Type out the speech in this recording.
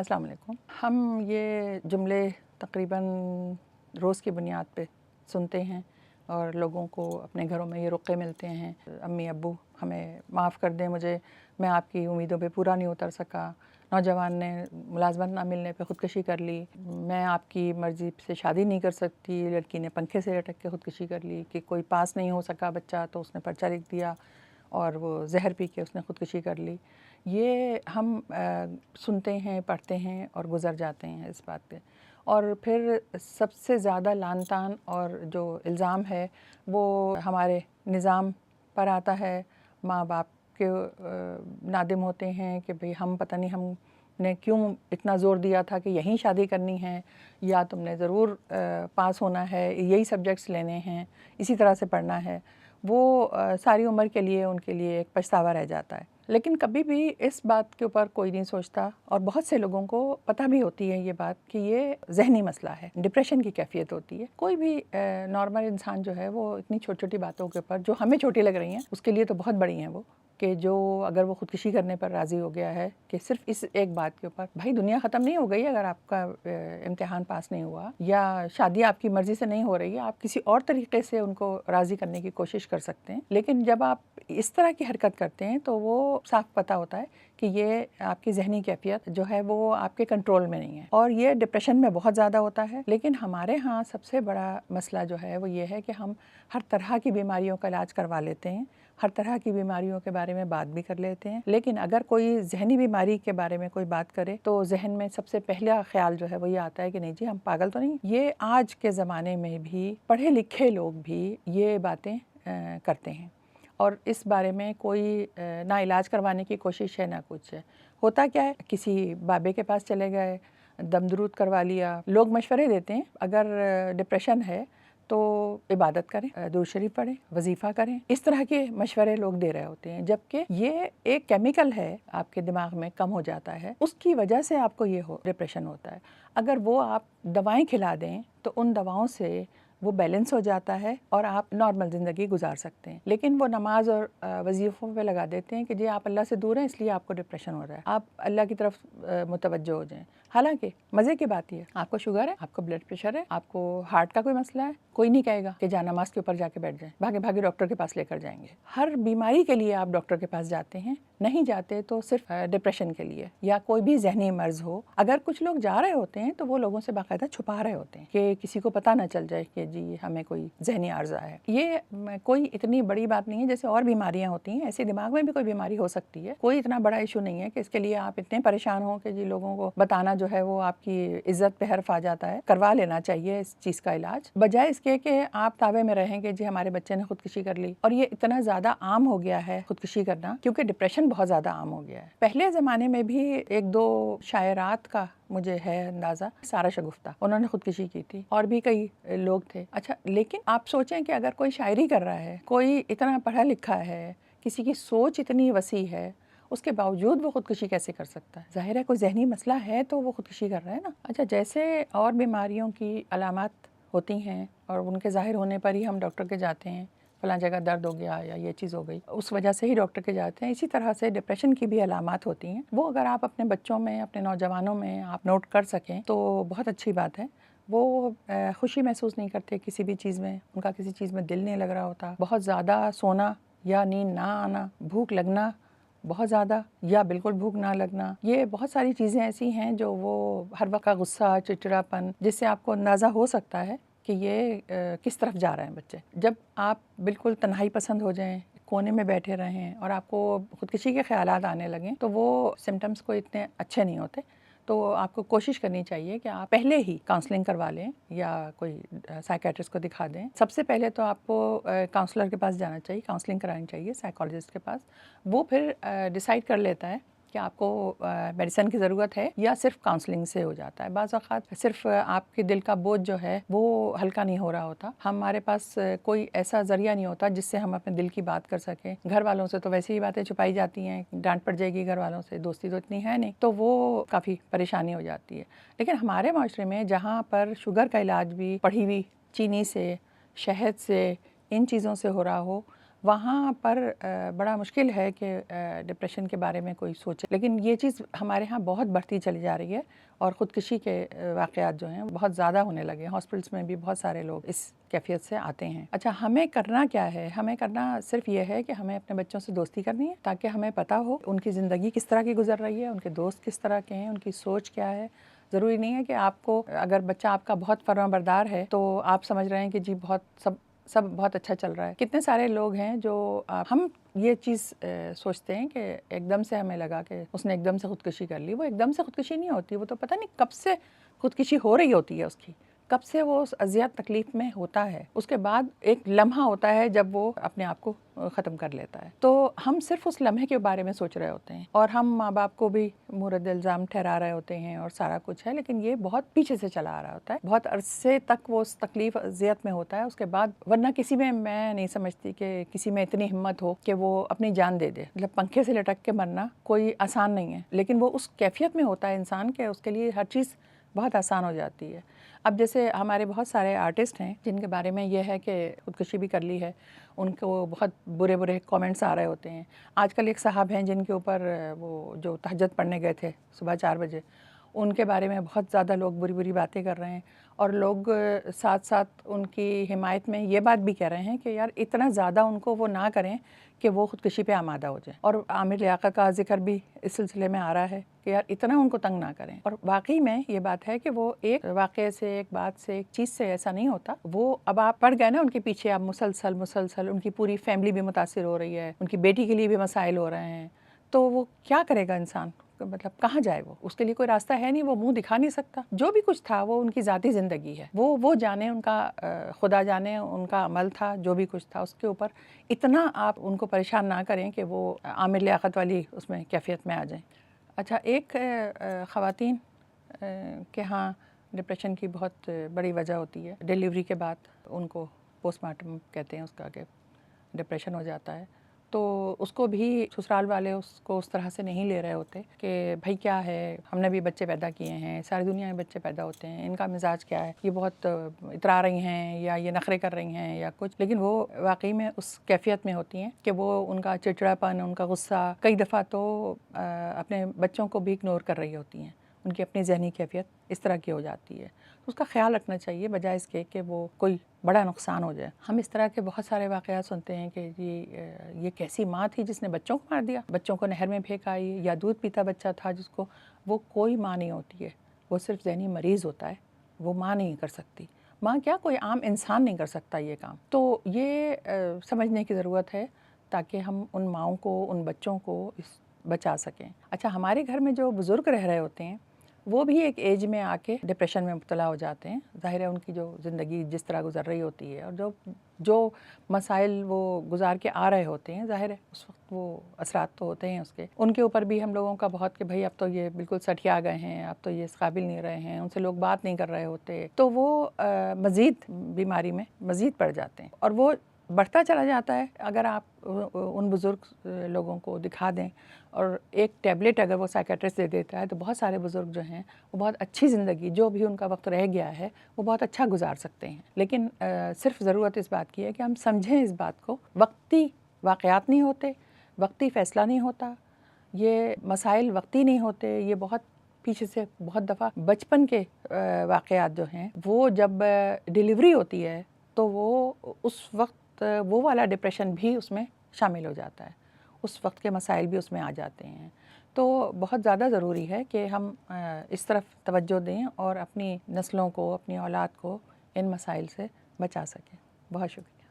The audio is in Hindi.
अस्सलाम वालेकुम। हम ये जुमले तकरीबन रोज़ की बुनियाद पे सुनते हैं और लोगों को अपने घरों में ये रुक़े मिलते हैं, अम्मी अब्बू हमें माफ़ कर दें मुझे, मैं आपकी उम्मीदों पे पूरा नहीं उतर सका, नौजवान ने मुलाज़मत ना मिलने पे ख़ुदकुशी कर ली, मैं आपकी मर्ज़ी से शादी नहीं कर सकती, लड़की ने पंखे से लटक के ख़ुदकुशी कर ली, कि कोई पास नहीं हो सका बच्चा तो उसने पर्चा लिख दिया और वो ज़हर पी के उसने ख़ुदकुशी कर ली। ये हम सुनते हैं, पढ़ते हैं और गुज़र जाते हैं इस बात पे। और फिर सबसे ज़्यादा लानतान और जो इल्ज़ाम है वो हमारे निज़ाम पर आता है। माँ बाप के नादिम होते हैं कि भई हम पता नहीं हमने क्यों इतना ज़ोर दिया था कि यहीं शादी करनी है या तुमने ज़रूर पास होना है, यही सब्जेक्ट्स लेने हैं, इसी तरह से पढ़ना है। वो सारी उम्र के लिए उनके लिए एक पछतावा रह जाता है। लेकिन कभी भी इस बात के ऊपर कोई नहीं सोचता और बहुत से लोगों को पता भी होती है ये बात कि ये ज़हनी मसला है, डिप्रेशन की कैफ़ियत होती है। कोई भी नॉर्मल इंसान जो है वो इतनी छोटी-छोटी बातों के ऊपर जो हमें छोटी लग रही हैं उसके लिए तो बहुत बड़ी हैं वो, कि जो अगर वो ख़ुदकुशी करने पर राज़ी हो गया है कि सिर्फ़ इस एक बात के ऊपर, भाई दुनिया ख़त्म नहीं हो गई अगर आपका इम्तिहान पास नहीं हुआ या शादी आपकी मर्ज़ी से नहीं हो रही है, आप किसी और तरीक़े से उनको राज़ी करने की कोशिश कर सकते हैं। लेकिन जब आप इस तरह की हरकत करते हैं तो वो साफ़ पता होता है कि ये आपकी ज़हनी कैफ़ियत जो है वो आपके कंट्रोल में नहीं है और ये डिप्रेशन में बहुत ज़्यादा होता है। लेकिन हमारे यहाँ सबसे बड़ा मसला जो है वो ये है कि हम हर तरह की बीमारियों का इलाज करवा लेते हैं, हर तरह की बीमारियों के बारे में बात भी कर लेते हैं, लेकिन अगर कोई ज़हनी बीमारी के बारे में कोई बात करे तो ज़हन में सबसे पहला ख़्याल जो है वो ये आता है कि नहीं जी हम पागल तो नहीं। ये आज के ज़माने में भी पढ़े लिखे लोग भी ये बातें करते हैं और इस बारे में कोई ना इलाज करवाने की कोशिश है ना कुछ है। होता क्या है, किसी बाबे के पास चले गए, दमदरूद करवा लिया। लोग मशवरे देते हैं अगर डिप्रेशन है तो इबादत करें, दुरूद शरीफ पढ़ें, वजीफ़ा करें, इस तरह के मशवरे लोग दे रहे होते हैं, जबकि ये एक केमिकल है आपके दिमाग में कम हो जाता है, उसकी वजह से आपको ये डिप्रेशन होता है। अगर वो आप दवाएं खिला दें तो उन दवाओं से वो बैलेंस हो जाता है और आप नॉर्मल ज़िंदगी गुजार सकते हैं। लेकिन वो नमाज और वजीफ़ों पे लगा देते हैं कि जी आप अल्लाह से दूर हैं इसलिए आपको डिप्रेशन हो रहा है, आप अल्लाह की तरफ मुतवज्जो हो जाएं। हालांकि मज़े की बात ये, आपको शुगर है, आपको ब्लड प्रेशर है, आपको हार्ट का कोई मसला है, कोई नहीं कहेगा कि जा नमाज के ऊपर जाके बैठ जाएं, भागे भागे डॉक्टर के पास लेकर जाएंगे। हर बीमारी के लिए आप डॉक्टर के पास जाते हैं, नहीं जाते तो सिर्फ डिप्रेशन के लिए या कोई भी जहनी मर्ज हो। अगर कुछ लोग जा रहे होते हैं तो वो लोगों से बाकायदा छुपा रहे होते हैं कि किसी को पता ना चल जाए कि जी हमें कोई जहनी आर्जा है। ये कोई इतनी बड़ी बात नहीं है, जैसे और बीमारियां होती हैं ऐसे दिमाग में भी कोई बीमारी हो सकती है। कोई इतना बड़ा इशू नहीं है कि इसके लिए आप इतने परेशान हो कि जी लोगों को बताना जो है वो आपकी इज्जत पे हर्फ आ जाता है। करवा लेना चाहिए इस चीज़ का इलाज, बजाय इसके कि आप तावे में रहेंगे जी हमारे बच्चे ने खुदकुशी कर ली। और ये इतना ज़्यादा आम हो गया है खुदकुशी करना, क्योंकि डिप्रेशन बहुत ज़्यादा आम हो गया है। पहले ज़माने में भी एक दो शायरात का मुझे है अंदाज़ा, सारा शगुफ्ता, उन्होंने खुदकुशी की थी और भी कई लोग थे। अच्छा, लेकिन आप सोचें कि अगर कोई शायरी कर रहा है, कोई इतना पढ़ा लिखा है, किसी की सोच इतनी वसी है, उसके बावजूद वो खुदकुशी कैसे कर सकता है? ज़ाहिर है कोई जहनी मसला है तो वो खुदकुशी कर रहा है ना। अच्छा, जैसे और बीमारियों की अलामात होती हैं और उनके ज़ाहिर होने पर ही हम डॉक्टर के जाते हैं, फ़लाँ जगह दर्द हो गया या ये चीज़ हो गई, उस वजह से ही डॉक्टर के जाते हैं। इसी तरह से डिप्रेशन की भी अलामात होती हैं। वो अगर आप अपने बच्चों में, अपने नौजवानों में आप नोट कर सकें तो बहुत अच्छी बात है। वो खुशी महसूस नहीं करते किसी भी चीज़ में, उनका किसी चीज़ में दिल नहीं लग रहा होता, बहुत ज़्यादा सोना या नींद ना आना, भूख लगना बहुत ज़्यादा या बिल्कुल भूख ना लगना, ये बहुत सारी चीज़ें ऐसी हैं जो वो हर वक्त का गुस्सा, चिड़चिड़ापन, जिससे आपको अंदाज़ा हो सकता है कि ये किस तरफ जा रहे हैं बच्चे। जब आप बिल्कुल तन्हाई पसंद हो जाएं, कोने में बैठे रहें और आपको खुदकुशी के ख़्यालात आने लगें तो वो सिम्टम्स कोई इतने अच्छे नहीं होते। तो आपको कोशिश करनी चाहिए कि आप पहले ही काउंसलिंग करवा लें या कोई साइकेट्रिस्ट को दिखा दें। सबसे पहले तो आपको काउंसलर के पास जाना चाहिए, काउंसलिंग करानी चाहिए साइकोलॉजिस्ट के पास। वो फिर डिसाइड कर लेता है कि आपको मेडिसिन की ज़रूरत है या सिर्फ काउंसलिंग से हो जाता है। बाज़ औक़ात सिर्फ आपके दिल का बोझ जो है वो हल्का नहीं हो रहा होता, हमारे पास कोई ऐसा ज़रिया नहीं होता जिससे हम अपने दिल की बात कर सकें। घर वालों से तो वैसे ही बातें छुपाई जाती हैं, डांट पड़ जाएगी घर वालों से, दोस्ती तो इतनी है नहीं, तो वो काफ़ी परेशानी हो जाती है। लेकिन हमारे माशरे में जहाँ पर शुगर का इलाज भी पढ़ी हुई चीनी से, शहद से, इन चीज़ों से हो रहा हो, वहाँ पर बड़ा मुश्किल है कि डिप्रेशन के बारे में कोई सोचे। लेकिन ये चीज़ हमारे यहाँ बहुत बढ़ती चली जा रही है और ख़ुदकुशी के वाक़यात जो हैं बहुत ज़्यादा होने लगे हैं। हॉस्पिटल्स में भी बहुत सारे लोग इस कैफ़ियत से आते हैं। अच्छा, हमें करना क्या है? हमें करना सिर्फ ये है कि हमें अपने बच्चों से दोस्ती करनी है, ताकि हमें पता हो उनकी ज़िंदगी किस तरह की गुजर रही है, उनके दोस्त किस तरह के हैं, उनकी सोच क्या है। ज़रूरी नहीं है कि आपको, अगर बच्चा आपका बहुत फर्माबरदार है तो आप समझ रहे हैं कि जी बहुत सब बहुत अच्छा चल रहा है। कितने सारे लोग हैं जो हम ये चीज़ सोचते हैं कि एकदम से हमें लगा कि उसने एकदम से ख़ुदकुशी कर ली। वो एकदम से ख़ुदकुशी नहीं होती, वो तो पता नहीं कब से ख़ुदकुशी हो रही होती है उसकी, कब से वो उस अज़ियत तकलीफ़ में होता है। उसके बाद एक लम्हा होता है जब वो अपने आप को ख़त्म कर लेता है। तो हम सिर्फ उस लम्हे के बारे में सोच रहे होते हैं और हम माँ बाप को भी मुरद इल्ज़ाम ठहरा रहे होते हैं और सारा कुछ है, लेकिन ये बहुत पीछे से चला आ रहा होता है। बहुत अरसे तक वो उस तकलीफ़ अज़ियत में होता है। उसके बाद वरना किसी में, मैं नहीं समझती कि किसी में इतनी हिम्मत हो कि वो अपनी जान दे दे। मतलब पंखे से लटक के मरना कोई आसान नहीं है, लेकिन वो उस कैफ़ियत में होता है इंसान के उसके लिए हर चीज़ बहुत आसान हो जाती है। अब जैसे हमारे बहुत सारे आर्टिस्ट हैं जिनके बारे में ये है कि ख़ुदकुशी भी कर ली है, उनको बहुत बुरे बुरे कमेंट्स आ रहे होते हैं। आजकल एक साहब हैं जिनके ऊपर वो जो तहज्जुद पढ़ने गए थे सुबह 4 बजे, उनके बारे में बहुत ज़्यादा लोग बुरी बुरी बातें कर रहे हैं और लोग साथ साथ उनकी हिमायत में ये बात भी कह रहे हैं कि यार इतना ज़्यादा उनको वो ना करें कि वो ख़ुदकुशी पे आमादा हो जाए। और आमिर लियाकत का ज़िक्र भी इस सिलसिले में आ रहा है कि यार इतना उनको तंग ना करें। और वाकई में ये बात है कि वो एक वाक़े से, एक बात से, एक चीज़ से ऐसा नहीं होता। वो अब आप पड़ गए ना उनके पीछे, आप मुसलसल उनकी पूरी फैमिली भी मुतासिर हो रही है, उनकी बेटी के लिए भी मसाइल हो रहे हैं, तो वो क्या करेगा इंसान? मतलब कहाँ जाए वो? उसके लिए कोई रास्ता है नहीं, वो मुंह दिखा नहीं सकता। जो भी कुछ था वो उनकी ज़ाती ज़िंदगी है, वो जाने, उनका खुदा जाने उनका अमल था, जो भी कुछ था उसके ऊपर इतना आप उनको परेशान ना करें कि वो आमिर लियाकत वाली उसमें कैफियत में आ जाएं। अच्छा, एक ख़वातीन के यहाँ डिप्रेशन की बहुत बड़ी वजह होती है डिलीवरी के बाद, उनको पोस्टमार्टम कहते हैं उसका, कि डिप्रेशन हो जाता है। तो उसको भी ससुराल वाले उसको उस तरह से नहीं ले रहे होते कि भाई क्या है, हमने भी बच्चे पैदा किए हैं, सारी दुनिया में बच्चे पैदा होते हैं, इनका मिजाज क्या है, ये बहुत इतरा रही हैं या ये नखरे कर रही हैं या कुछ। लेकिन वो वाकई में उस कैफियत में होती हैं कि वो उनका चिड़चिड़ापन, उनका गुस्सा कई दफ़ा तो अपने बच्चों को भी इग्नोर कर रही होती हैं। उनकी अपनी ज़हनी कैफियत इस तरह की हो जाती है, तो उसका ख्याल रखना चाहिए बजाय इसके कि वो कोई बड़ा नुकसान हो जाए। हम इस तरह के बहुत सारे वाक़यात सुनते हैं कि ये कैसी माँ थी जिसने बच्चों को मार दिया, बच्चों को नहर में फेंक आई, या दूध पीता बच्चा था जिसको, वो कोई माँ नहीं होती है, वो सिर्फ ज़हनी मरीज़ होता है, वो माँ नहीं कर सकती। माँ क्या, कोई आम इंसान नहीं कर सकता ये काम। तो ये समझने की ज़रूरत है ताकि हम उन माँओं को, उन बच्चों को बचा सकें। अच्छा, हमारे घर में जो बुज़ुर्ग रह रहे होते हैं वो भी एक एज में आके डिप्रेशन में मुब्तला हो जाते हैं। ज़ाहिर है उनकी जो ज़िंदगी जिस तरह गुजर रही होती है और जो मसाइल वो गुजार के आ रहे होते हैं, ज़ाहिर है उस वक्त वो असरात तो होते हैं उसके। उनके ऊपर भी हम लोगों का बहुत कि भाई अब तो ये बिल्कुल सठिया गए हैं, अब तो ये इस काबिल नहीं रहे हैं, उनसे लोग बात नहीं कर रहे होते, तो वो मज़ीद बीमारी में मज़ीद पड़ जाते हैं और वो बढ़ता चला जाता है। अगर आप उन बुज़ुर्ग लोगों को दिखा दें और एक टैबलेट अगर वो साइकियाट्रिस्ट दे देता है, तो बहुत सारे बुज़ुर्ग जो हैं वो बहुत अच्छी ज़िंदगी, जो भी उनका वक्त रह गया है वो बहुत अच्छा गुजार सकते हैं। लेकिन सिर्फ ज़रूरत इस बात की है कि हम समझें इस बात को, वक्ती वाक़यात नहीं होते, वक्ती फ़ैसला नहीं होता, ये मसाइल वक्ती नहीं होते, ये बहुत पीछे से, बहुत दफ़ा बचपन के वाक़यात जो हैं वो जब डिलीवरी होती है तो वो उस वक्त वो वाला डिप्रेशन भी उसमें शामिल हो जाता है, उस वक्त के मसाइल भी उसमें आ जाते हैं। तो बहुत ज़्यादा ज़रूरी है कि हम इस तरफ तवज्जो दें और अपनी नस्लों को, अपनी औलाद को इन मसाइल से बचा सकें। बहुत शुक्रिया।